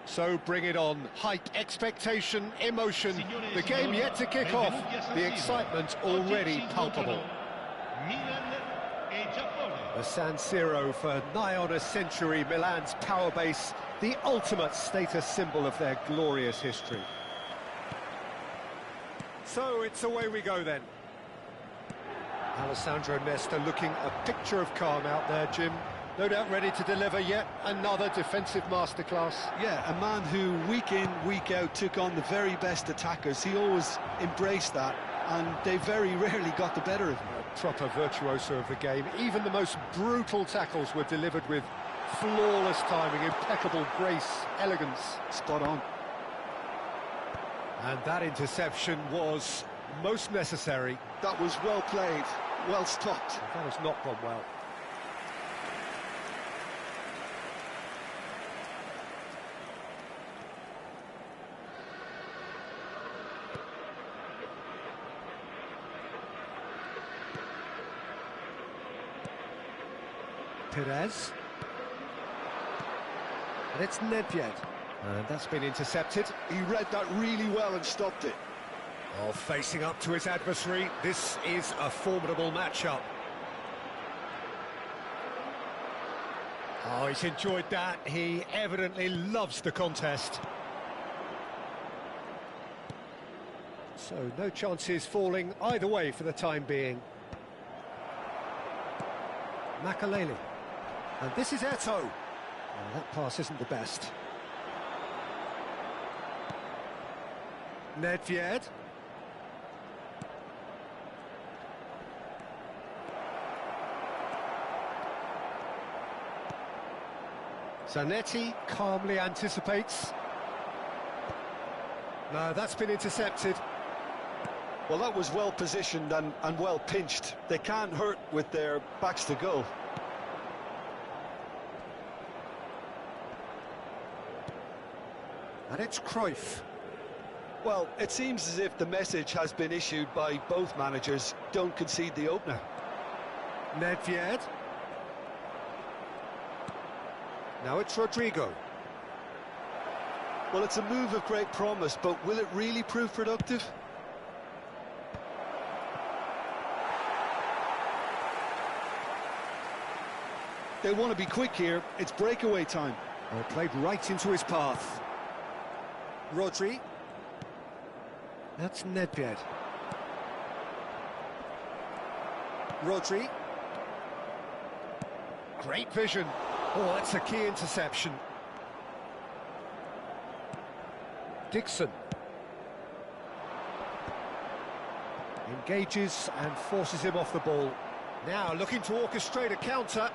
So bring it on. Hype, expectation, emotion. The game yet to kick off. The excitement already palpable. The San Siro for nigh on a century, Milan's power base, the ultimate status symbol of their glorious history. So it's away we go then. Alessandro Nesta looking a picture of calm out there, Jim. No doubt ready to deliver yet another defensive masterclass. Yeah, a man who week in, week out took on the very best attackers. He always embraced that, and they very rarely got the better of him. A proper virtuoso of the game. Even the most brutal tackles were delivered with flawless timing, impeccable grace, elegance. Spot on. And that interception was most necessary. That was well played, well stopped. That has not gone well. Perez. And it's Nedved. And that's been intercepted. He read that really well and stopped it. Oh, facing up to his adversary, this is a formidable matchup. Oh, he's enjoyed that. He evidently loves the contest. So, no chances falling either way for the time being. Makaleli. And this is Eto'o. Well, that pass isn't the best. Nedved. Zanetti calmly anticipates. No, that's been intercepted. Well, that was well positioned and well pinched. They can't hurt with their backs to goal. And it's Cruyff. Well, it seems as if the message has been issued by both managers: don't concede the opener. Nedved. Now it's Rodrigo. Well, it's a move of great promise, but will it really prove productive? They want to be quick here. It's breakaway time. Oh, played right into his path. Rodri. That's Nedved. Rodri. Great vision. Oh, that's a key interception. Dixon. Engages and forces him off the ball. Now looking to orchestrate a counter.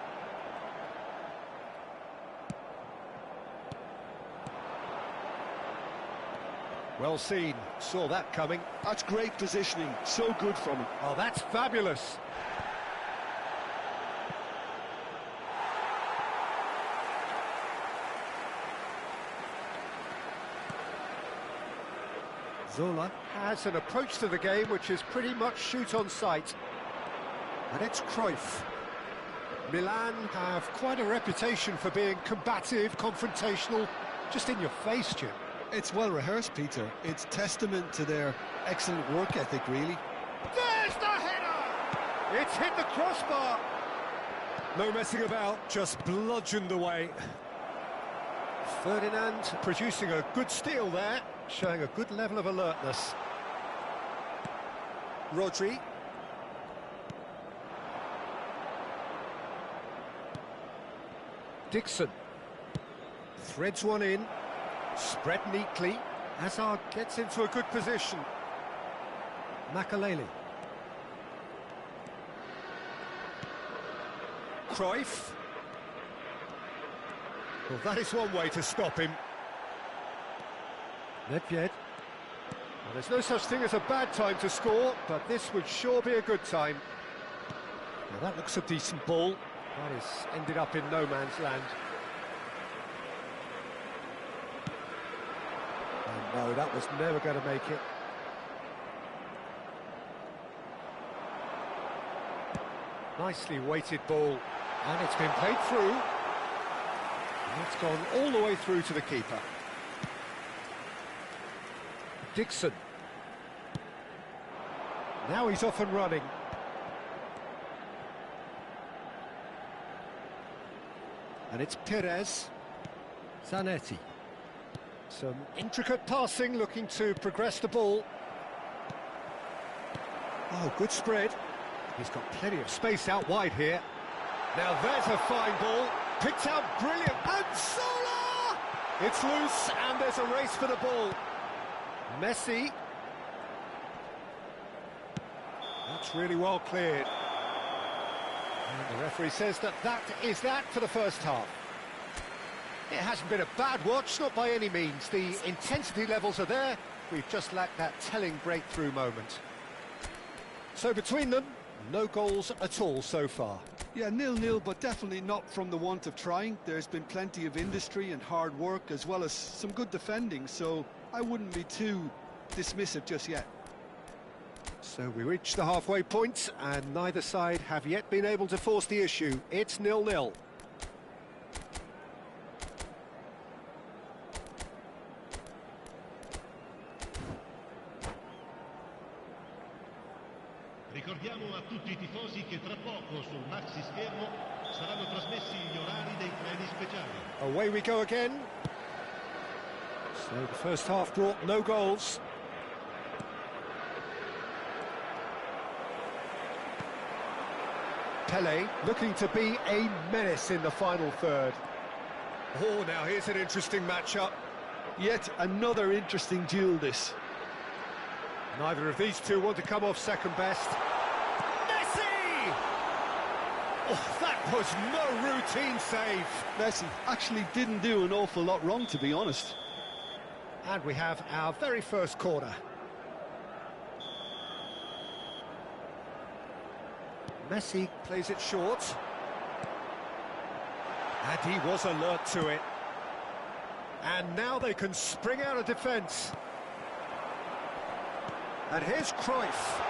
Well seen, saw that coming. That's great positioning, so good from him. Oh, that's fabulous. Zola has an approach to the game which is pretty much shoot on sight. And it's Cruyff. Milan have quite a reputation for being combative, confrontational, just in your face, Jim. It's well rehearsed, Peter. It's testament to their excellent work ethic, really. There's the header! It's hit the crossbar. No messing about, just bludgeoned away. Ferdinand producing a good steal there, showing a good level of alertness. Rodri. Dixon. Threads one in. Spread neatly. Hazard gets into a good position. Makaleli. Cruyff. Well, that is one way to stop him. Nedved. Well, there's no such thing as a bad time to score, but this would sure be a good time. Now, that looks a decent ball. That has ended up in no man's land. Oh, no, that was never going to make it. Nicely weighted ball, and it's been played through. And it's gone all the way through to the keeper. Dixon. Now he's off and running. And it's Perez. Zanetti. Some intricate passing, looking to progress the ball. Oh, good spread. He's got plenty of space out wide here. Now there's a fine ball. Picked out brilliant. And Zola! It's loose, and there's a race for the ball. Messi. That's really well cleared. And the referee says that is that for the first half. It hasn't been a bad watch, not by any means. The intensity levels are there. We've just lacked that telling breakthrough moment. So between them, no goals at all so far. Yeah, 0-0, but definitely not from the want of trying. There's been plenty of industry and hard work, as well as some good defending, so I wouldn't be too dismissive just yet. So we reach the halfway point, and neither side have yet been able to force the issue. It's 0-0. Ricordiamo a tutti I tifosi che tra poco sul maxi schermo saranno trasmessi gli orari dei treni speciali. Away we go again. So the first half brought no goals. Pele looking to be a menace in the final third. Oh, now here's an interesting matchup. Yet another interesting duel, this. Neither of these two want to come off second best. Messi! Oh, that was no routine save. Messi actually didn't do an awful lot wrong, to be honest. And we have our very first corner. Messi plays it short. And he was alert to it. And now they can spring out of defence. And here's Cruyff.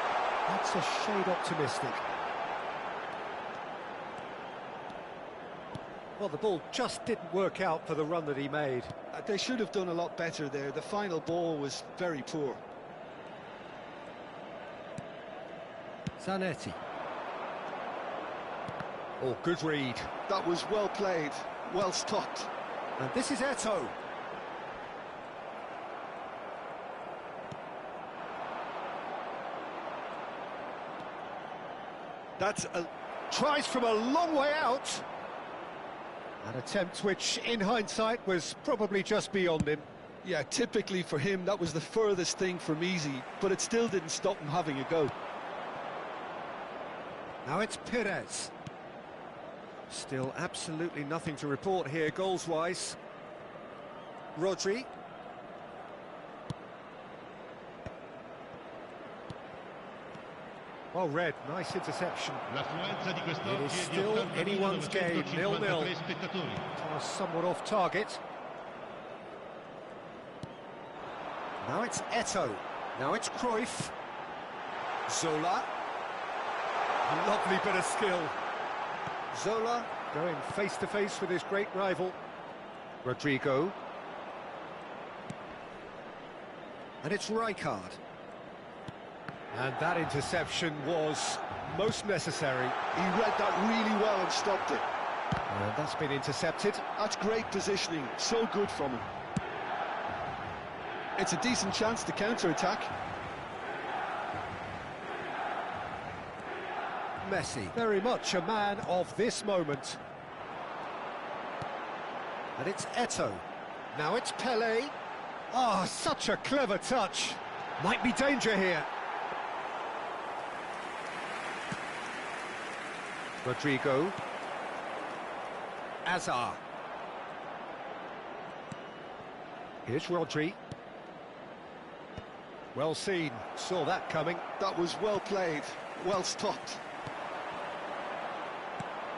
That's a shade optimistic. Well, the ball just didn't work out for the run that he made. They should have done a lot better there. The final ball was very poor. Zanetti. Oh, good read. That was well played, well stopped. And this is Eto'o. That's a... Tries from a long way out. An attempt which, in hindsight, was probably just beyond him. Yeah, typically for him, that was the furthest thing from easy, but it still didn't stop him having a go. Now it's Perez. Still absolutely nothing to report here, goals-wise. Rodri. Well read, nice interception. It is still anyone's game, 0-0. Somewhat off target. Now it's Eto'o. Now it's Cruyff. Zola. Lovely bit of skill. Zola going face-to-face with his great rival. Rodrigo. And it's Rijkaard. And that interception was most necessary. He read that really well and stopped it. And that's been intercepted. That's great positioning, so good from him. It's a decent chance to counter-attack. Messi, very much a man of this moment. And it's Eto'o. Now it's Pelé. Ah, such a clever touch. Might be danger here. Rodrigo. Azar. Here's Rodri. Well seen, saw that coming. That was well played, well stopped.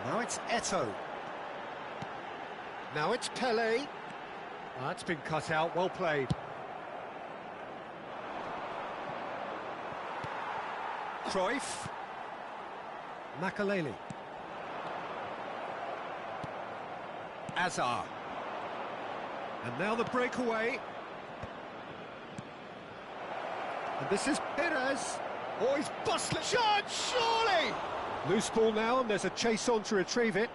Now it's Eto'o. Now it's Pelé. That's been cut out, well played. Cruyff. Makaleli. Azar. And now the breakaway. And this is Perez. Oh, he's bustling. Shot, surely! Loose ball now, and there's a chase on to retrieve it.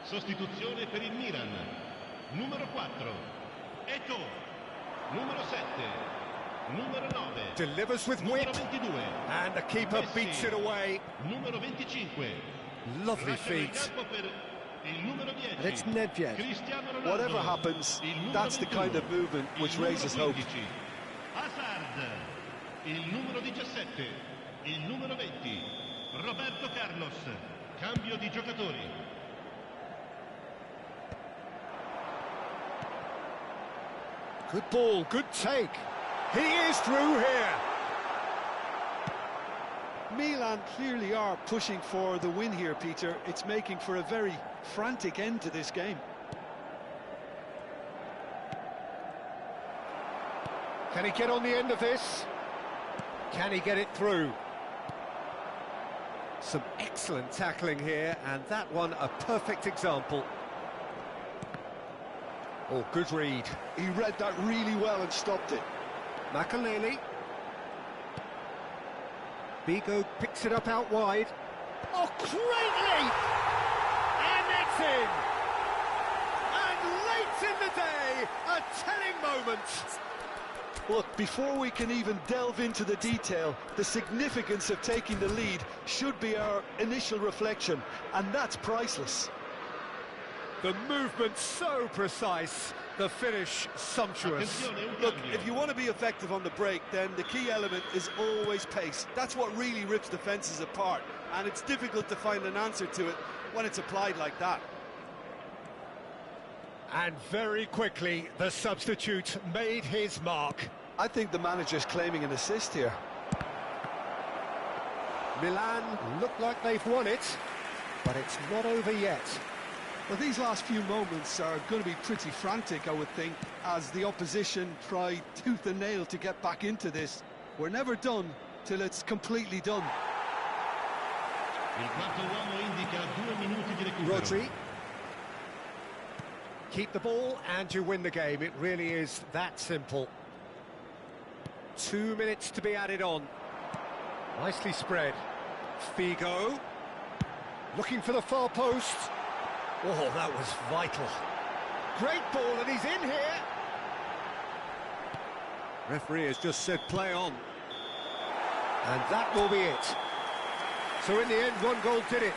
Sostituzione per il Milan. Numero 4, Eto'o. Numero 7, numero 9. Delivers with numero wit. 22. And the keeper Messi. beats it away. Numero 25. Lovely Lascia il feet. campo per il numero 10. And it's Nedved. Cristiano Ronaldo. Whatever happens, Il numero that's the 21. kind of movement which Il numero raises hope. 15. Hazard. Il numero 17. Il numero 20. Roberto Carlos. Cambio di giocatori. Good ball, good take. He is through here. Milan clearly are pushing for the win here, Peter. It's making for a very frantic end to this game. Can he get on the end of this? Can he get it through? Some excellent tackling here, and that one a perfect example. Oh, good read. He read that really well and stopped it. Makaleli. Bigo picks it up out wide. Oh, great leap! And it's in! And late in the day, a telling moment. Look, before we can even delve into the detail, the significance of taking the lead should be our initial reflection, and that's priceless. The movement so precise, the finish sumptuous. Look, if you want to be effective on the break, then the key element is always pace. That's what really rips defences apart, and it's difficult to find an answer to it when it's applied like that. And very quickly, the substitute made his mark. I think the manager's claiming an assist here. Milan look like they've won it, but it's not over yet. Well, these last few moments are going to be pretty frantic, I would think, as the opposition try tooth and nail to get back into this. We're never done till it's completely done. Il quarto uomo indica 2 minuti di recupero. Rodri. Keep the ball and you win the game. It really is that simple. 2 minutes to be added on. Nicely spread. Figo. Looking for the far post. Oh, that was vital. Great ball, and he's in here. Referee has just said play on. And that will be it. So in the end, one goal did it.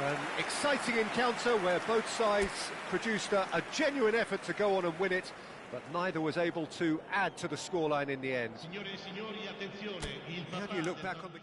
An exciting encounter where both sides produced a genuine effort to go on and win it, but neither was able to add to the scoreline in the end. Signore e signori, attenzione, il How do you look back on the...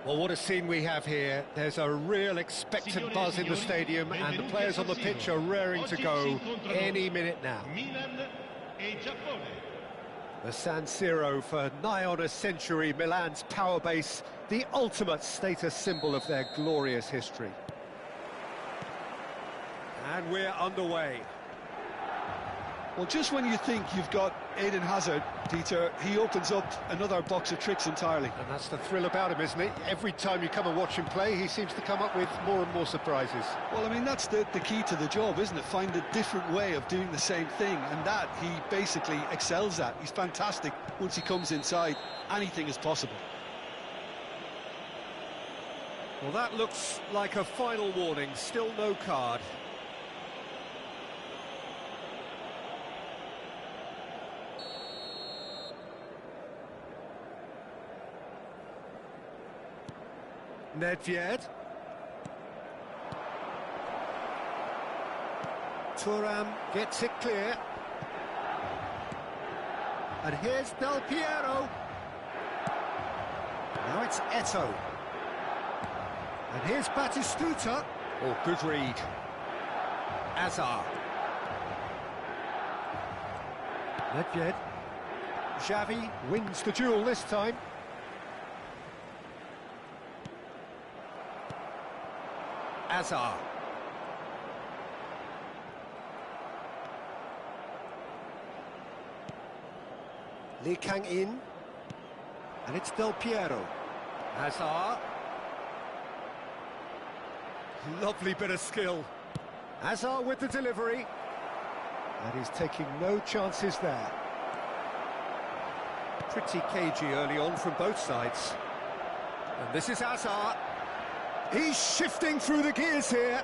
Well, what a scene we have here. There's a real expectant buzz in the stadium, and the players on the pitch are raring to go any minute now. Milan e Giappone. The San Siro for nigh on a century, Milan's power base, the ultimate status symbol of their glorious history. And we're underway. Well, just when you think you've got Eden Hazard, Peter, he opens up another box of tricks entirely. And that's the thrill about him, isn't it? Every time you come and watch him play, he seems to come up with more and more surprises. Well, I mean, that's the key to the job, isn't it? Find a different way of doing the same thing, and that he basically excels at. He's fantastic. Once he comes inside, anything is possible. Well, that looks like a final warning. Still no card. Nedved. Thuram gets it clear. And here's Del Piero. Now it's Eto'o. And here's Batistuta. Oh, good read. Azar. Nedved. Xavi wins the duel this time. Azar. Lee Kang-in. And it's Del Piero. Azar. Lovely bit of skill. Azar with the delivery. And he's taking no chances there. Pretty cagey early on from both sides. And this is Azar. He's shifting through the gears here.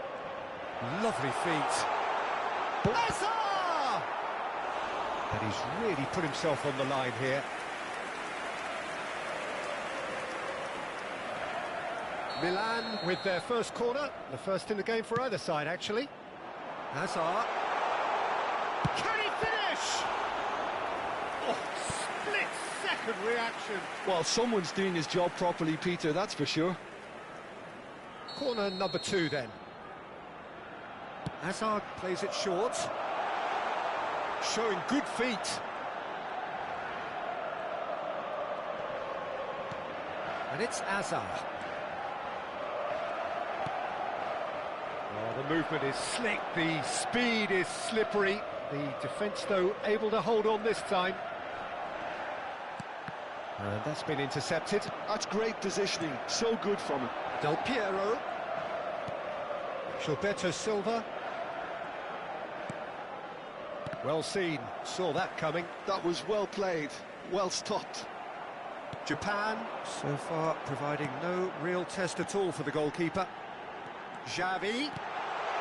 Lovely feet. Azar! And he's really put himself on the line here. Milan with their first corner. The first in the game for either side, actually. Azar. Can he finish? Oh, split-second reaction. Well, someone's doing his job properly, Peter, that's for sure. Corner number 2 then. Hazard plays it short. Showing good feet. And it's Hazard. Oh, the movement is slick, the speed is slippery. The defence, though, able to hold on this time. And that's been intercepted. That's great positioning, so good from him. Del Piero. Gilberto Silva. Well seen, saw that coming. That was well played, well stopped. Japan, so far, providing no real test at all for the goalkeeper. Xavi.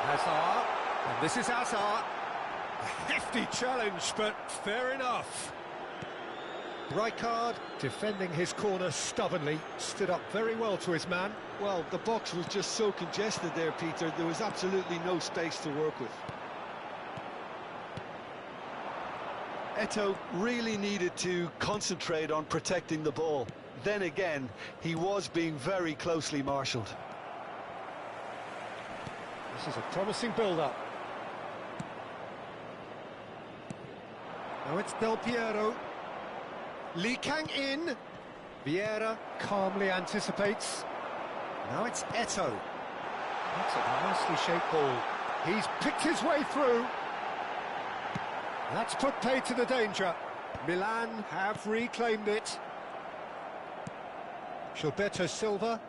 Hazard. And this is Hazard. A hefty challenge, but fair enough. Rijkaard, defending his corner stubbornly, stood up very well to his man. Well, the box was just so congested there, Peter. There was absolutely no space to work with. Eto'o really needed to concentrate on protecting the ball. Then again, he was being very closely marshalled. This is a promising build-up. Now it's Del Piero. Lee Kang-in. Vieira calmly anticipates. Now it's Eto'o. That's a nicely shaped ball. He's picked his way through. That's put pay to the danger. Milan have reclaimed it. Gilberto Silva.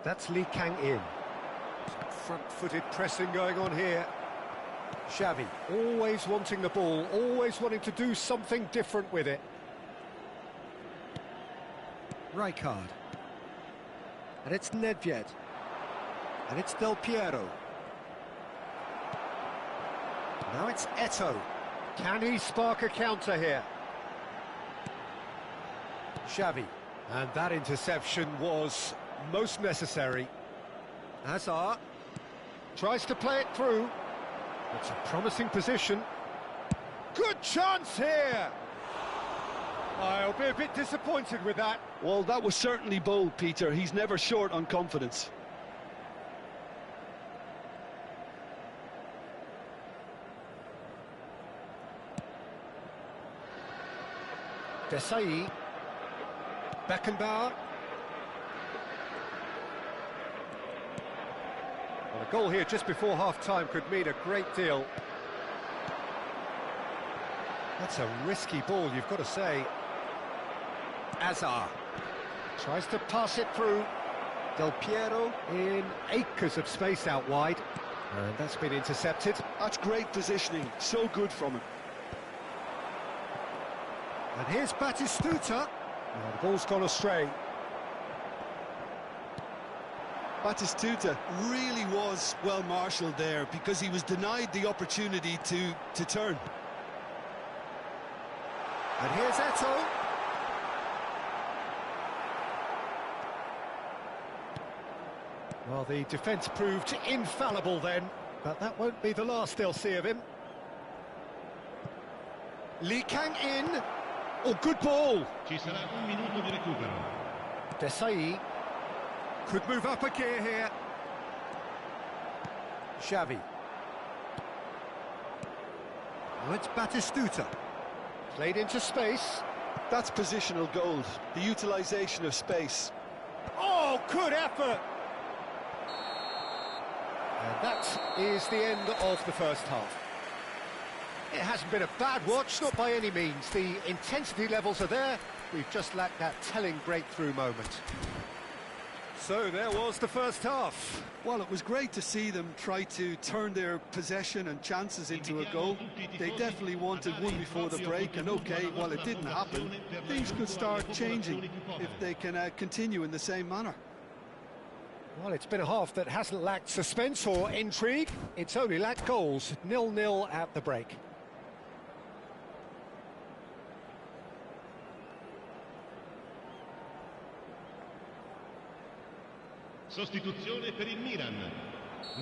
That's Lee Kang-in. Front-footed pressing going on here. Xavi, always wanting the ball, always wanting to do something different with it. Rijkaard. And it's Nedved. And it's Del Piero. Now it's Eto'o. Can he spark a counter here? Xavi. And that interception was most necessary. Hazard tries to play it through. It's a promising position. Good chance here! I'll be a bit disappointed with that. Well, that was certainly bold, Peter. He's never short on confidence. Desai. Beckenbauer. Well, a goal here just before half-time could mean a great deal. That's a risky ball, you've got to say. Azar tries to pass it through. Del Piero in acres of space out wide. And that's been intercepted. That's great positioning, so good from him. And here's Batistuta. Oh, the ball's gone astray. Batistuta really was well marshalled there because he was denied the opportunity to turn. And here's Eto'o. Well, the defence proved infallible then, but that won't be the last they'll see of him. Lee Kang in. Oh, good ball. Ci sarà un minuto di recupero. Desai could move up a gear here. Xavi. Now it's Batistuta. Played into space. That's positional gold, the utilisation of space. Oh, good effort! And that is the end of the first half. It hasn't been a bad watch, not by any means. The intensity levels are there. We've just lacked that telling breakthrough moment. So there was the first half. Well, it was great to see them try to turn their possession and chances into a goal. They definitely wanted one before the break, and okay, while it didn't happen, things could start changing if they can continue in the same manner. Well, it's been a half that hasn't lacked suspense or intrigue. It's only lacked goals. 0-0 at the break. Sostituzione per il Milan.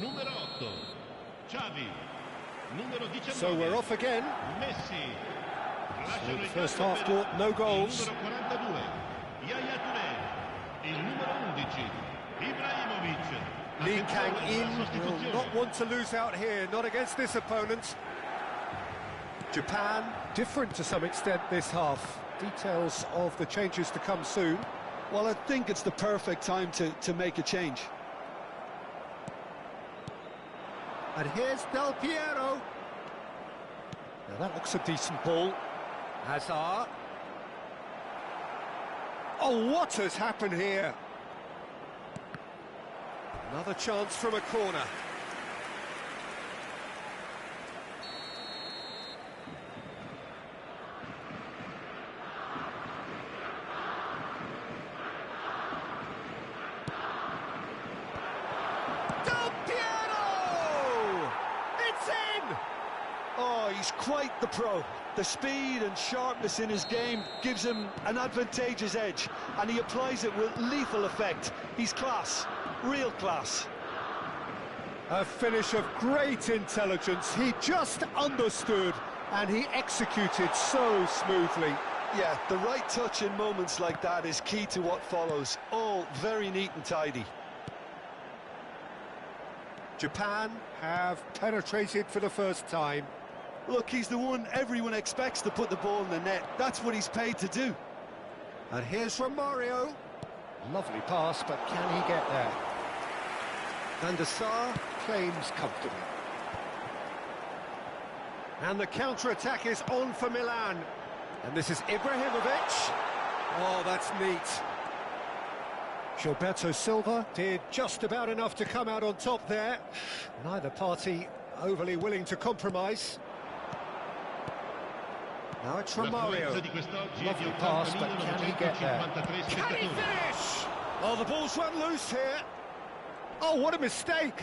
Numero 8, Xavi. Numero 19. So we're off again. Messi. So the first half brought no goals. Il numero 42, Yaya Touré. Il numero 11, Ibrahimovic. Lee Kang in. Will Sostituzione. not want to lose out here, not against this opponent. Japan, different to some extent this half. Details of the changes to come soon. Well, I think it's the perfect time to make a change. And here's Del Piero. Now that looks a decent ball. Hazard. Oh, what has happened here? Another chance from a corner. Oh, he's quite the pro. The speed and sharpness in his game gives him an advantageous edge, and he applies it with lethal effect. He's class, real class. A finish of great intelligence. He just understood, and he executed so smoothly. Yeah, the right touch in moments like that is key to what follows. All very neat and tidy. Japan have penetrated for the first time. Look, he's the one everyone expects to put the ball in the net. That's what he's paid to do. And here's Romario. Lovely pass, but can he get there? And the Sar claims comfortably. And the counter-attack is on for Milan. And this is Ibrahimovic. Oh, that's neat. Gilberto Silva did just about enough to come out on top there. Neither party overly willing to compromise. Now it's Romario. Lovely pass, but can he get there? Can he finish? Oh, the ball's run loose here. Oh, what a mistake.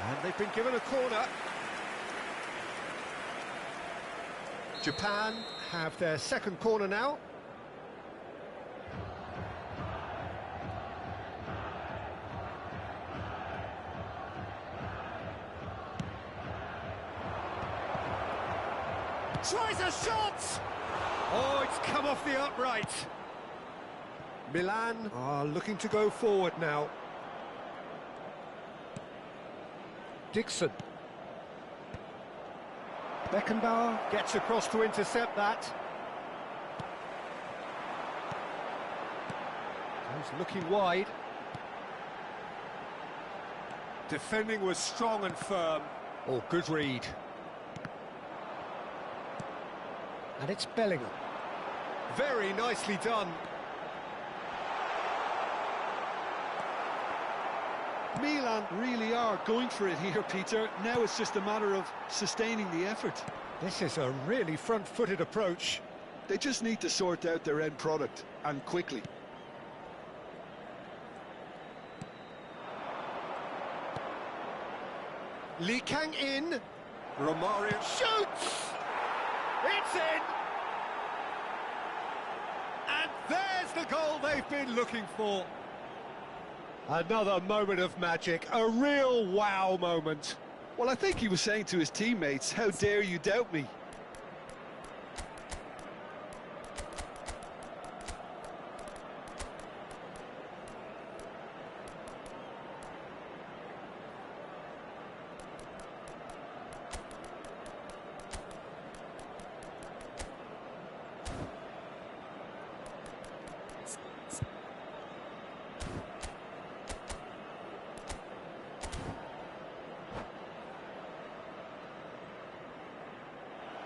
And they've been given a corner. Japan have their second corner now. Tries a shot! Oh, it's come off the upright. Milan are looking to go forward now. Dixon. Beckenbauer gets across to intercept that. He's looking wide. Defending was strong and firm. Oh, good read. And it's Bellingham. Very nicely done. Milan really are going for it here, Peter. Now it's just a matter of sustaining the effort. This is a really front-footed approach. They just need to sort out their end product, and quickly. Lee Kang in. Romario shoots! It's in! And there's the goal they've been looking for. Another moment of magic, a real wow moment. Well, I think he was saying to his teammates, how dare you doubt me?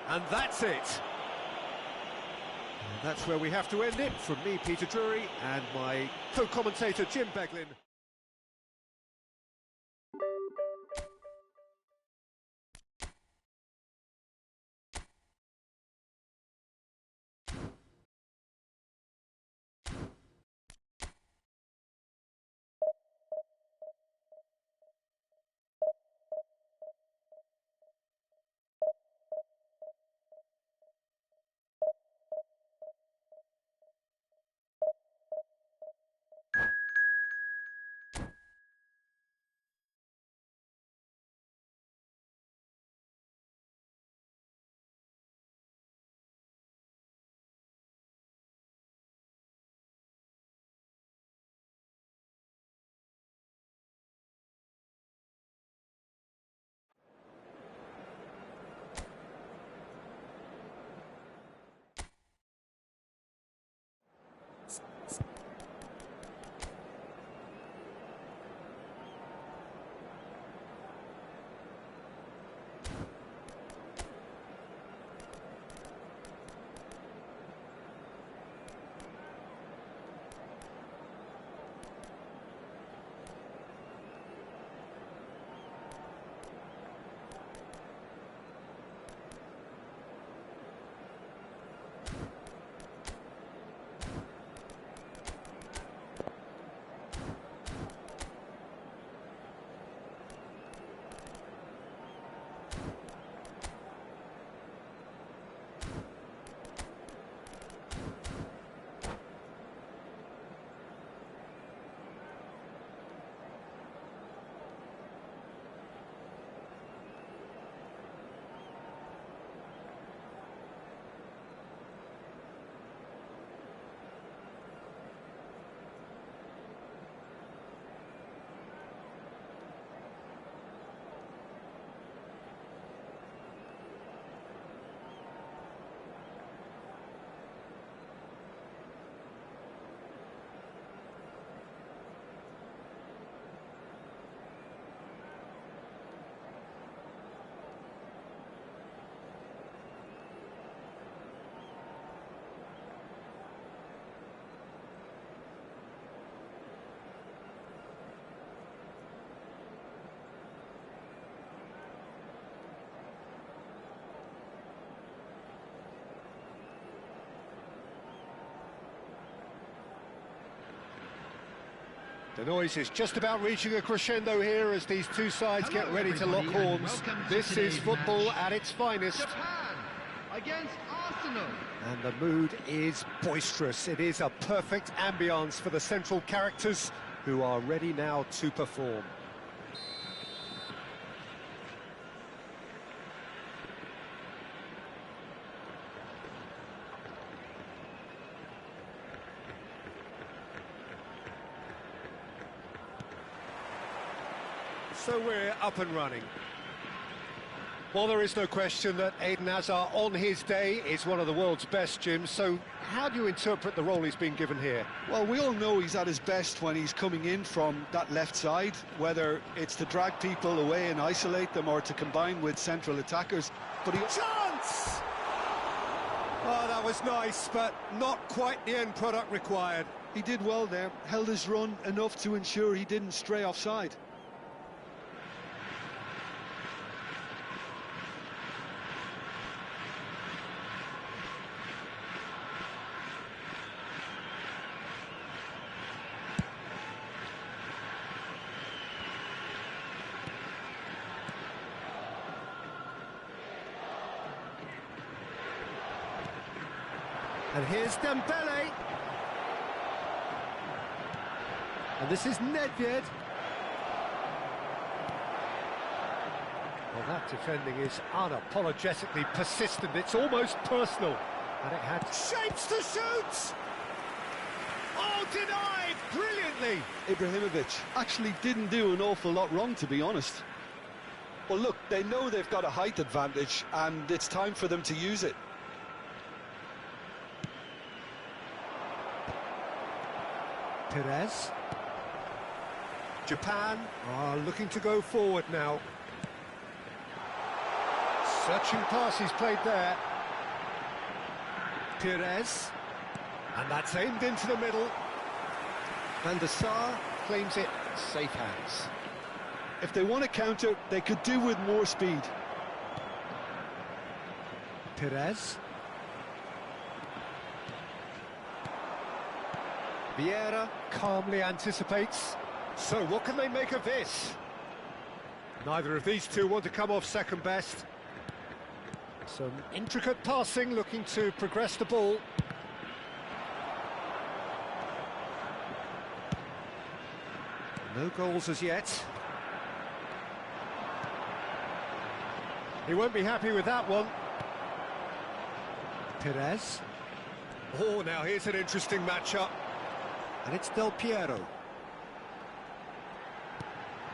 And that's it. And that's where we have to end it. From me, Peter Drury, and my co-commentator, Jim Beglin. The noise is just about reaching a crescendo here as these two sides get ready to lock horns. This is football at its finest. Japan against Arsenal. And the mood is boisterous. It is a perfect ambience for the central characters who are ready now to perform. So we're up and running. Well, there is no question that Eden Hazard, on his day, is one of the world's best, Jim. So how do you interpret the role he's been given here? Well, we all know he's at his best when he's coming in from that left side, whether it's to drag people away and isolate them or to combine with central attackers. But he... Chance! Oh, that was nice, but not quite the end product required. He did well there, held his run enough to ensure he didn't stray offside. And here's Dembele. And this is Nedved. Well, that defending is unapologetically persistent. It's almost personal. And it had shapes to shoot! Oh, denied brilliantly! Ibrahimovic actually didn't do an awful lot wrong, to be honest. Well, look, they know they've got a height advantage, and it's time for them to use it. Perez. Japan are looking to go forward now. Searching pass he's played there. Perez. And that's aimed into the middle. Van der Sar claims it safe hands. If they want to counter, they could do with more speed. Perez. Vieira calmly anticipates. So what can they make of this? Neither of these two want to come off second best. Some intricate passing, looking to progress the ball. No goals as yet. He won't be happy with that one. Perez. Oh, now here's an interesting matchup. And it's Del Piero.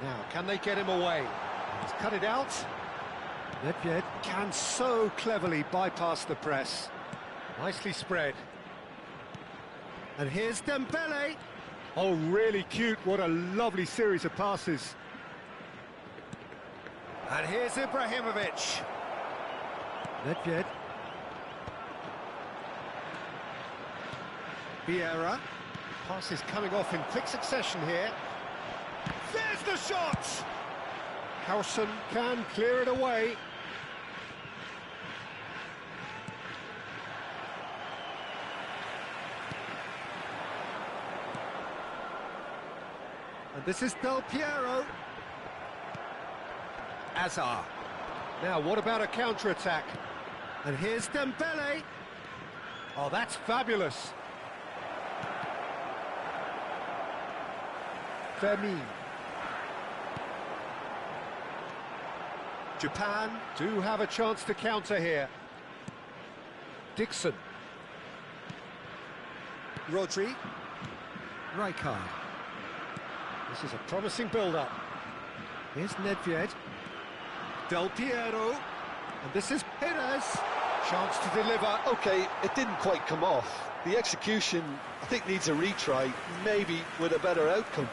Now, can they get him away? He's cut it out. Nedved can so cleverly bypass the press. Nicely spread. And here's Dembele. Oh, really cute. What a lovely series of passes. And here's Ibrahimovic. Nedved. Vieira. Pass is coming off in quick succession here. There's the shot! Howson can clear it away. And this is Del Piero. Hazard. Now, what about a counter-attack? And here's Dembele. Oh, that's fabulous. Fermin. Japan do have a chance to counter here. Dixon. Rodri. Rijkaard. This is a promising build-up. Here's Nedved. Del Piero. And this is Perez. Chance to deliver. OK, it didn't quite come off. The execution, I think, needs a retry, maybe with a better outcome.